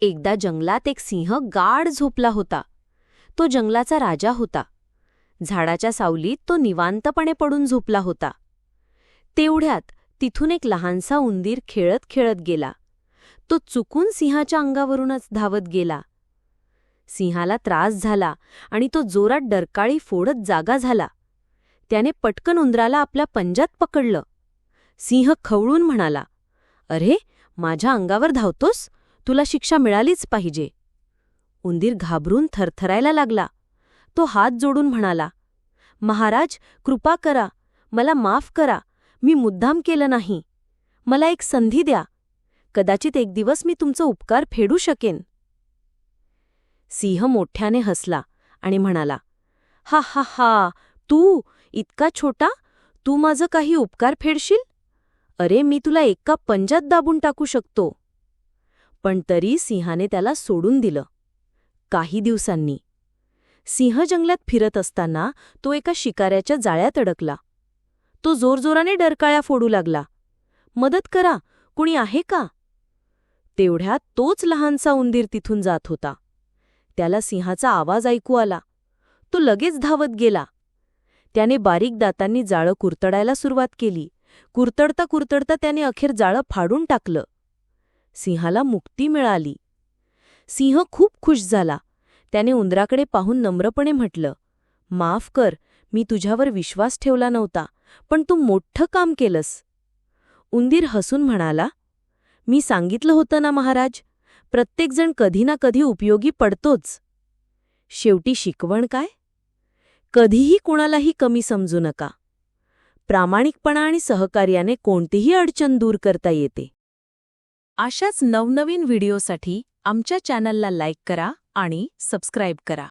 एकदा जंगलात एक सिंह गाढ झोपला होता. तो जंगलाचा राजा होता. झाडाच्या सावलीत तो निवांतपणे पडून झोपला होता. तेवढ्यात तिथून एक लहानसा उंदीर खेळत खेळत गेला. तो चुकून सिंहाच्या अंगावरूनच धावत गेला. सिंहाला त्रास झाला आणि तो जोरात डरकाळी फोडत जागा झाला. त्याने पटकन उंदराला आपल्या पंजात पकडलं. सिंह खवळून म्हणाला, "अरे, माझ्या अंगावर धावतोस? तुला शिक्षा मिळालीच पाहिजे." उंदीर घाबरून थरथरायला लागला. तो हात जोडून म्हणाला, "महाराज, कृपा करा, मला माफ करा. मी मुद्दाम केलं नाही. मला एक संधी द्या. कदाचित एक दिवस मी तुमचा उपकार फेडू शकेन." सिंह मोठ्याने हसला आणि म्हणाला, "हा हा हा, तू इतका छोटा? तू माझं काही उपकार फेडशील? अरे, मी तुला एका पंजात दाबून टाकू शकतो." पण तरी सिंहाने त्याला सोडून दिलं. काही दिवसांनी सिंह जंगलात फिरत असताना तो एका शिकाऱ्याच्या जाळ्यात अडकला. तो जोरजोराने डरकाळ्या फोडू लागला. "मदत करा, कुणी आहे का?" तेवढ्यात तोच लहानसा उंदीर तिथून जात होता. त्याला सिंहाचा आवाज ऐकू आला. तो लगेच धावत गेला. त्याने बारीक दातांनी जाळं कुरतडायला सुरुवात केली. कुरतडता कुरतडता त्याने अखेर जाळं फाडून टाकलं. सिंहाला मुक्ती मिळाली. सिंह खूप खुश झाला. त्याने उंदराकडे पाहून नम्रपणे म्हटलं, "माफ कर, मी तुझ्यावर विश्वास ठेवला नव्हता, पण तू मोठं काम केलंस." उंदीर हसून म्हणाला, "मी सांगितलं होतं ना महाराज, प्रत्येकजण कधी ना कधी उपयोगी पडतोच." शेवटी शिकवण काय? कधीही कुणालाही कमी समजू नका. प्रामाणिकपणा आणि सहकार्याने कोणतीही अडचण दूर करता येते. अशाच नवनवीन व्हिडिओसाठी आमच्या चॅनलला लाईक करा आणि सबस्क्राईब करा.